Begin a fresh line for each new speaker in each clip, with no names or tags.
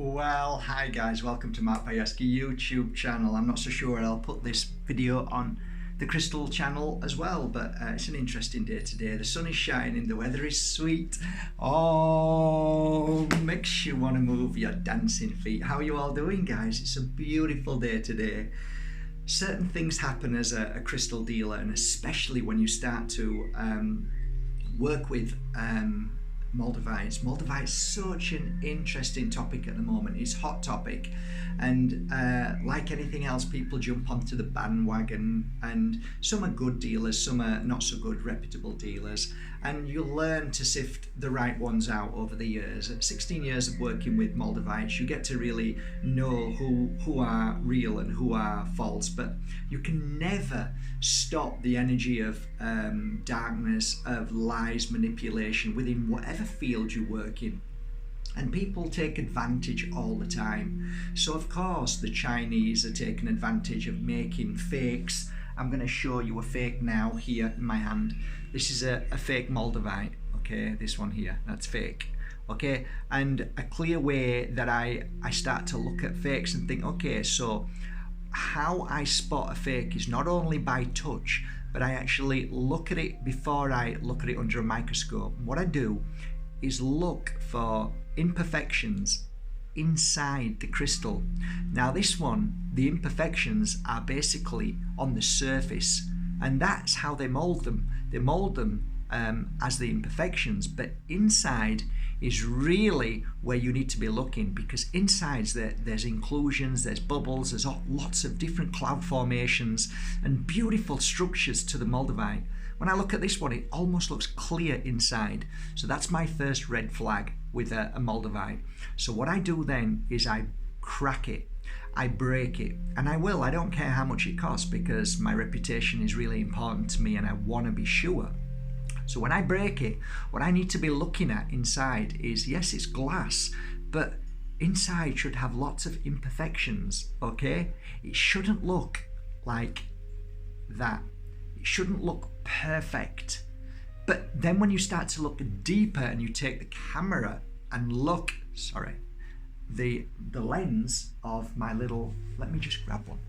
Well, hi guys, welcome to Mark Payeski YouTube channel. I'm not so sure I'll put this video on the Crystal channel as well, but it's an interesting day today. The sun is shining, the weather is sweet. Oh, makes you want to move your dancing feet. How are you all doing, guys? It's a beautiful day today. Certain things happen as a crystal dealer, and especially when you start to work with Moldavites. Moldavite's such an interesting topic at the moment. It's a hot topic, and like anything else, people jump onto the bandwagon, and some are good dealers, some are not so good, reputable dealers, and you learn to sift the right ones out over the years. At 16 years of working with Moldavites, you get to really know who are real and who are false, but you can never stop the energy of darkness, of lies, manipulation within whatever field you work in. And people take advantage all the time. So of course the Chinese are taking advantage of making fakes. I'm going to show you a fake now here in my hand. This is a fake Moldavite, okay, this one here, that's fake. Okay, and a clear way that I start to look at fakes and think, okay, so how I spot a fake is not only by touch, but I actually look at it before I look at it under a microscope. What I do is look for imperfections inside the crystal. Now this one, the imperfections are basically on the surface, and that's how they mold them. They mold them as the imperfections, but inside is really where you need to be looking, because inside there's inclusions, there's bubbles, there's lots of different cloud formations and beautiful structures to the Moldavite. When I look at this one, it almost looks clear inside. So that's my first red flag with a Moldavite. So what I do then is I crack it, I break it, and I don't care how much it costs, because my reputation is really important to me and I want to be sure. So when I break it, what I need to be looking at inside is, yes, it's glass, but inside should have lots of imperfections, okay? It shouldn't look like that. It shouldn't look perfect. But then when you start to look deeper and you take the camera and look, the lens of my little, let me just grab one.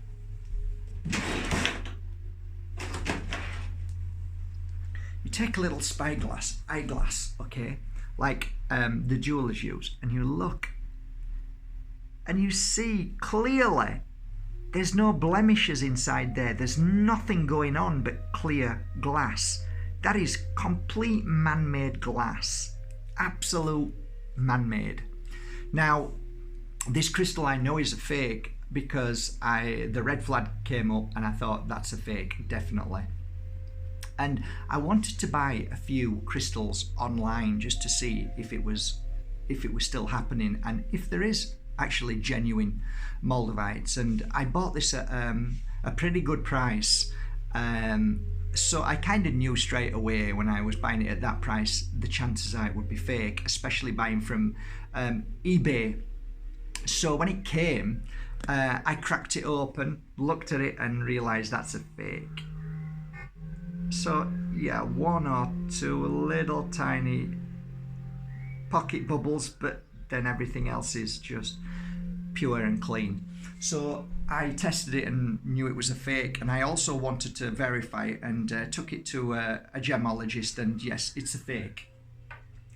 You take a little eyeglass, okay, like the jewelers use, and you look and you see clearly there's no blemishes inside there. There's nothing going on but clear glass. That is complete man-made glass, absolute man-made. Now, this crystal I know is a fake because the red flag came up and I thought that's a fake, definitely. And I wanted to buy a few crystals online just to see if it was still happening and if there is actually genuine Moldavites. And I bought this at a pretty good price. So I kind of knew straight away when I was buying it at that price, the chances are it would be fake, especially buying from eBay. So when it came, I cracked it open, looked at it and realized that's a fake. So yeah, one or two little tiny pocket bubbles, but then everything else is just pure and clean. So I tested it and knew it was a fake, and I also wanted to verify it and took it to a gemologist, and yes, it's a fake.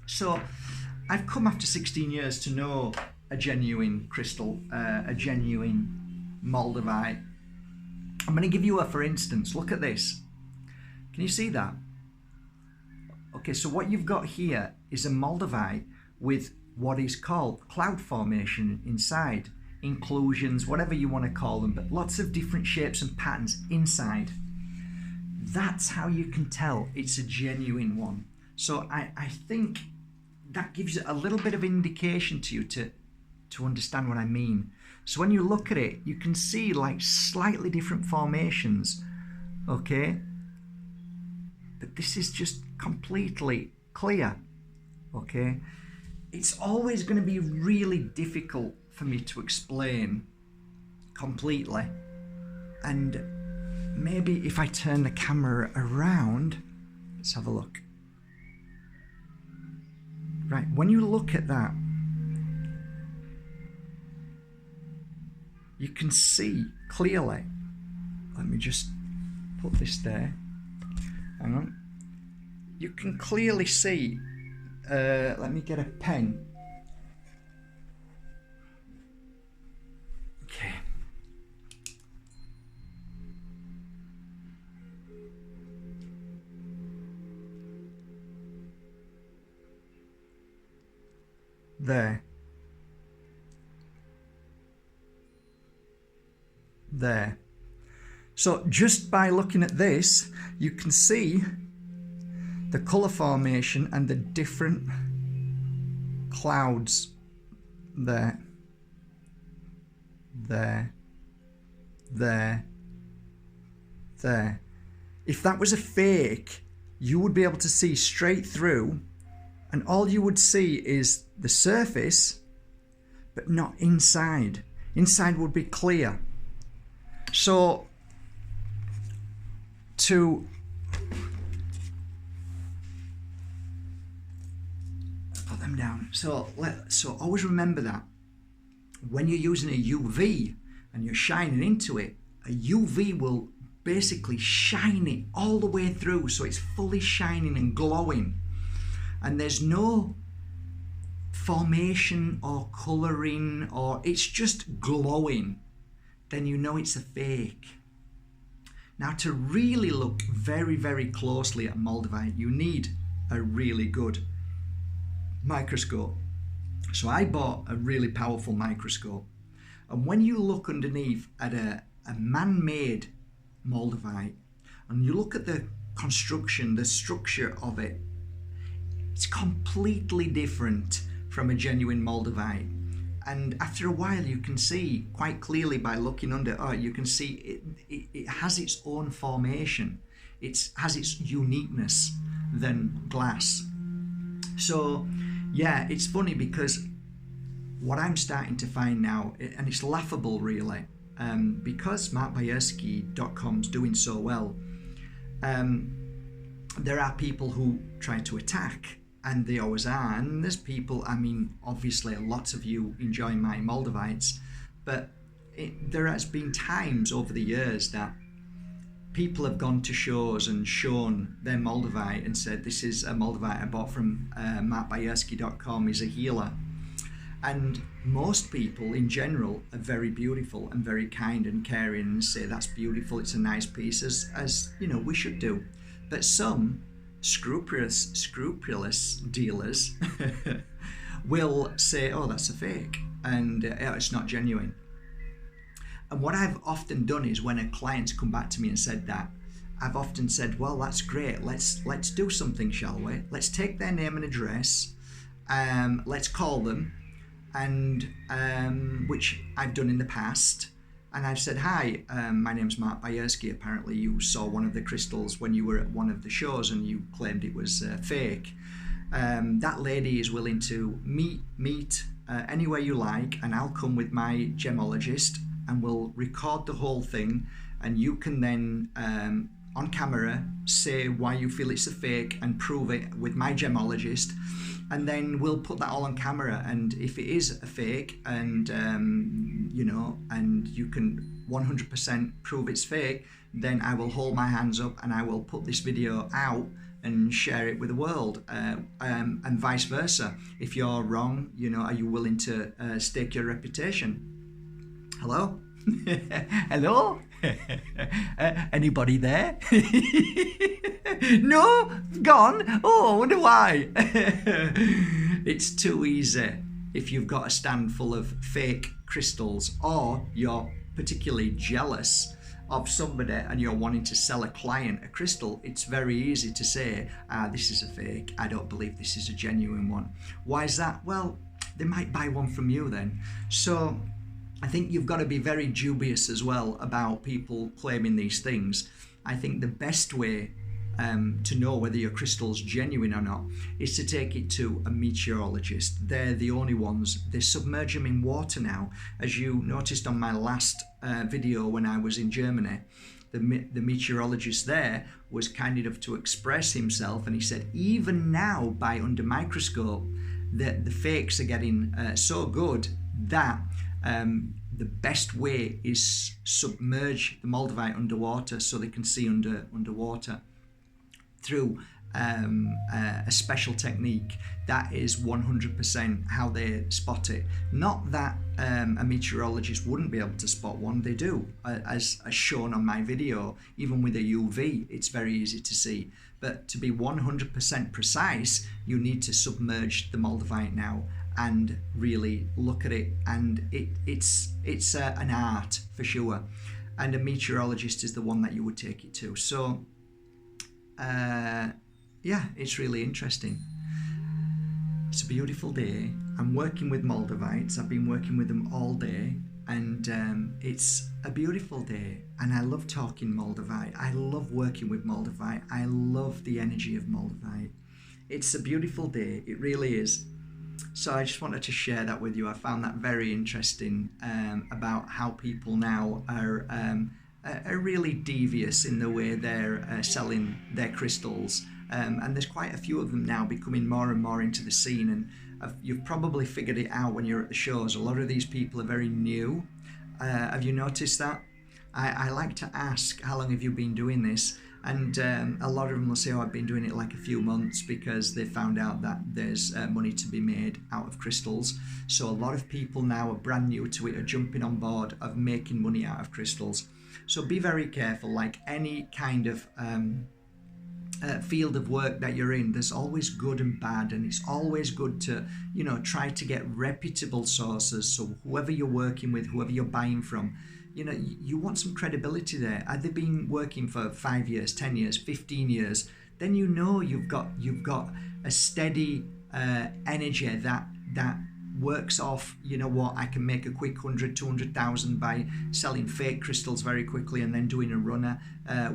So I've come after 16 years to know a genuine crystal, a genuine Moldavite. I'm going to give you a for instance. Look at this. Can you see that? Okay, so what you've got here is a Moldavite with what is called cloud formation inside, inclusions, whatever you want to call them, but lots of different shapes and patterns inside. That's how you can tell it's a genuine one. So I think that gives a little bit of indication to you to understand what I mean. So when you look at it, you can see like slightly different formations, okay? But this is just completely clear, okay? It's always going to be really difficult for me to explain completely. And maybe if I turn the camera around, let's have a look. Right, when you look at that, you can see clearly. Let me just put this there. Hang on. You can clearly see. Let me get a pen. Okay. There. There. So just by looking at this, you can see the colour formation and the different clouds there. There. There. There. If that was a fake, you would be able to see straight through, and all you would see is the surface, but not inside. Inside would be clear. So, to put them down. So always remember that when you're using a UV and you're shining into it, a UV will basically shine it all the way through, so it's fully shining and glowing, and there's no formation or colouring, or it's just glowing. Then you know it's a fake. Now, to really look very, very closely at Moldavite, you need a really good microscope. So I bought a really powerful microscope, and when you look underneath at a man-made Moldavite, and you look at the construction, the structure of it, it's completely different from a genuine Moldavite. And after a while, you can see quite clearly by looking under, you can see it has its own formation. It has its uniqueness than glass. So, yeah, it's funny because what I'm starting to find now, and it's laughable really, because markbayerski.com's doing so well, there are people who try to attack. And they always are. And there's people, I mean, obviously lots of you enjoy my Moldavites, but there has been times over the years that people have gone to shows and shown their Moldavite and said, this is a Moldavite I bought from markbayerski.com, he's a healer. And most people in general are very beautiful and very kind and caring and say, that's beautiful, it's a nice piece, as you know, we should do. But some scrupulous dealers will say, oh, that's a fake, and it's not genuine. And what I've often done is, when a client's come back to me and said that, I've often said, well, that's great, let's do something, shall we? Let's take their name and address, let's call them, and which I've done in the past. And I've said, hi, my name's Mark Bayerski. Apparently you saw one of the crystals when you were at one of the shows and you claimed it was fake. That lady is willing to meet anywhere you like, and I'll come with my gemologist and we'll record the whole thing, and you can then on camera say why you feel it's a fake and prove it with my gemologist. And then we'll put that all on camera, and if it is a fake, and you know, and you can 100% prove it's fake, then I will hold my hands up and I will put this video out and share it with the world, and vice versa. If you're wrong, you know, are you willing to stake your reputation? Hello? Hello? Anybody there? No? Gone? Oh, I wonder why. It's too easy if you've got a stand full of fake crystals, or you're particularly jealous of somebody and you're wanting to sell a client a crystal. It's very easy to say, this is a fake, I don't believe this is a genuine one. Why is that? Well, they might buy one from you then. So I think you've got to be very dubious as well about people claiming these things. I think the best way to know whether your crystal's genuine or not is to take it to a meteorologist. They're the only ones. They submerge them in water now. As you noticed on my last video when I was in Germany, the meteorologist there was kind enough to express himself, and he said even now, by under microscope, the fakes are getting so good that the best way is submerge the Moldavite underwater so they can see underwater through a special technique. That is 100% how they spot it. Not that a meteorologist wouldn't be able to spot one, they do, as shown on my video. Even with a UV, it's very easy to see. But to be 100% precise, you need to submerge the Moldavite now and really look at it. And it's an art for sure. And a meteorologist is the one that you would take it to. So, yeah, it's really interesting. It's a beautiful day. I'm working with Moldavites. I've been working with them all day, and it's a beautiful day. And I love talking Moldavite. I love working with Moldavite. I love the energy of Moldavite. It's a beautiful day. It really is. So I just wanted to share that with you. I found that very interesting, about how people now are really devious in the way they're selling their crystals. And there's quite a few of them now becoming more and more into the scene, and you've probably figured it out when you're at the shows. A lot of these people are very new. Have you noticed that? I like to ask, how long have you been doing this? And a lot of them will say, oh, I've been doing it like a few months, because they found out that there's money to be made out of crystals. So a lot of people now are brand new to it, are jumping on board of making money out of crystals. So be very careful. Like any kind of field of work that you're in, there's always good and bad, and it's always good to, try to get reputable sources. So whoever you're working with, whoever you're buying from, you want some credibility there. Had they been working for 5 years, 10 years, 15 years, then you've got a steady energy that works off, I can make a quick 100, 200,000 by selling fake crystals very quickly and then doing a runner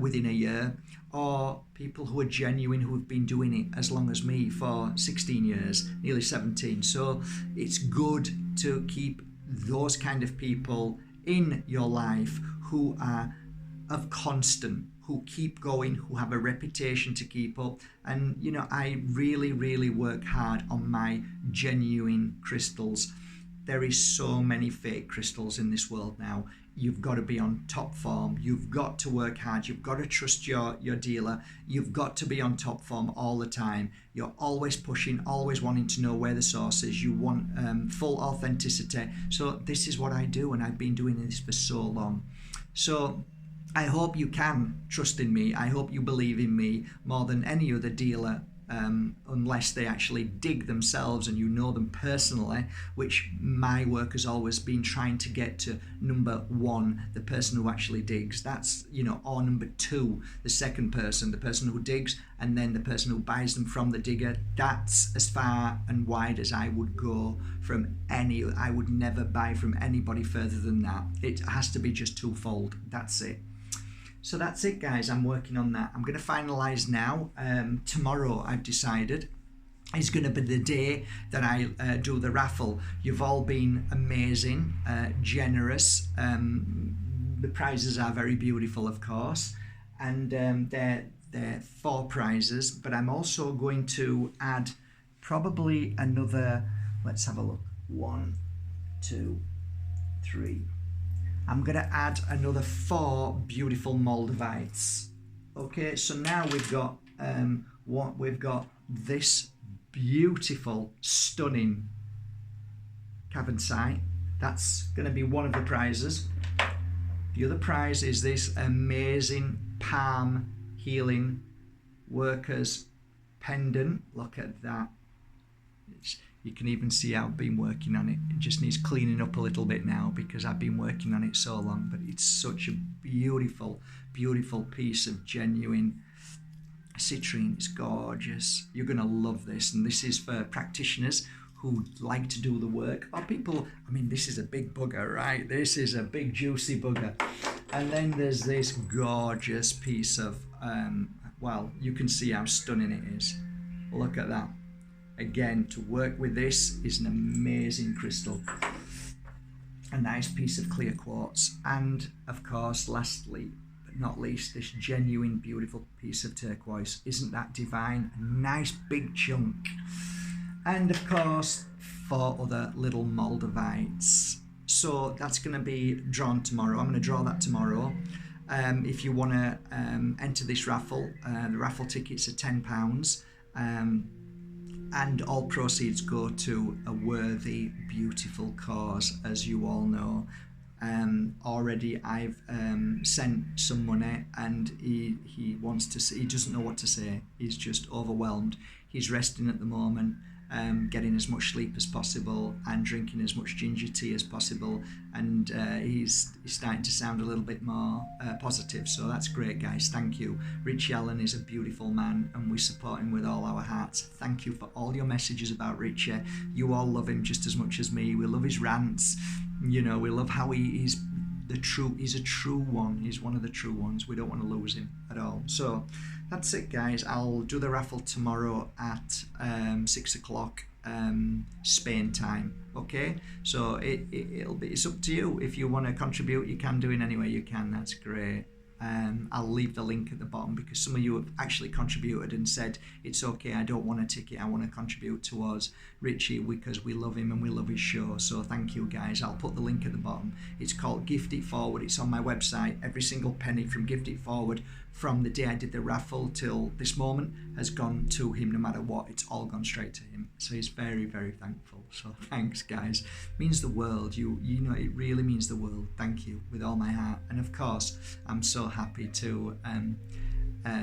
within a year. Or people who are genuine, who have been doing it as long as me for 16 years, nearly 17. So it's good to keep those kind of people in your life who are of constant, who keep going, who have a reputation to keep up. And I really, really work hard on my genuine crystals. There is so many fake crystals in this world now. You've got to be on top form. You've got to work hard. You've got to trust your dealer. You've got to be on top form all the time. You're always pushing, always wanting to know where the source is. You want full authenticity. So this is what I do, and I've been doing this for so long. So I hope you can trust in me. I hope you believe in me more than any other dealer, unless they actually dig themselves and you know them personally, which my work has always been trying to get to number one, the person who actually digs. That's, or number two, the second person, the person who digs, and then the person who buys them from the digger. That's as far and wide as I would go from any. I would never buy from anybody further than that. It has to be just twofold. That's it. So that's it, guys. I'm working on that. I'm going to finalize now. Tomorrow, I've decided, is going to be the day that I do the raffle. You've all been amazing, generous. The prizes are very beautiful, of course, and they're 4 prizes. But I'm also going to add probably another. Let's have a look. 1, 2, 3. I'm going to add another 4 beautiful Moldavites. Okay, so now we've got this beautiful, stunning cavern. That's going to be one of the prizes. The other prize is this amazing palm healing workers pendant. Look at that. You can even see how I've been working on it. It just needs cleaning up a little bit now because I've been working on it so long, but it's such a beautiful, beautiful piece of genuine citrine. It's gorgeous. You're going to love this. And this is for practitioners who like to do the work, or people, this is a big bugger, right? This is a big juicy bugger. And then there's this gorgeous piece of, you can see how stunning it is. Look at that. Again, to work with this is an amazing crystal. A nice piece of clear quartz. And of course, lastly but not least, this genuine, beautiful piece of turquoise. Isn't that divine? A nice big chunk. And of course, 4 other little Moldavites. So that's going to be drawn tomorrow. I'm going to draw that tomorrow. If you want to enter this raffle, the raffle tickets are £10, and all proceeds go to a worthy, beautiful cause, as you all know. Already I've sent some money, and he wants to say, he doesn't know what to say. He's just overwhelmed. He's resting at the moment, getting as much sleep as possible and drinking as much ginger tea as possible, and he's starting to sound a little bit more positive, so that's great, guys. Thank you. Richie Allen is a beautiful man, and we support him with all our hearts. Thank you for all your messages about Richie. You all love him just as much as me. We love his rants, we love how he's a true one. He's one of the true ones. We don't want to lose him at all. So that's it, guys. I'll do the raffle tomorrow at 6 o'clock Spain time. Okay, so it's up to you. If you want to contribute, you can do it any way you can. That's great. I'll leave the link at the bottom, because some of you have actually contributed and said it's okay, I don't want a ticket, I want to contribute towards Richie because we love him and we love his show. So thank you, guys. I'll put the link at the bottom. It's called Gift It Forward. It's on my website. Every single penny from Gift It Forward from the day I did the raffle till this moment has gone to him. No matter what, it's all gone straight to him. So he's very, very thankful. So thanks, guys. Means the world. You know, it really means the world. Thank you with all my heart. And of course, I'm so happy to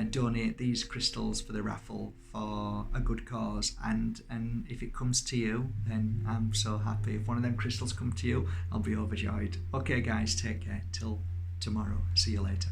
donate these crystals for the raffle for a good cause. And if it comes to you, then I'm so happy. If one of them crystals come to you, I'll be overjoyed. Okay, guys, take care. Till tomorrow. See you later.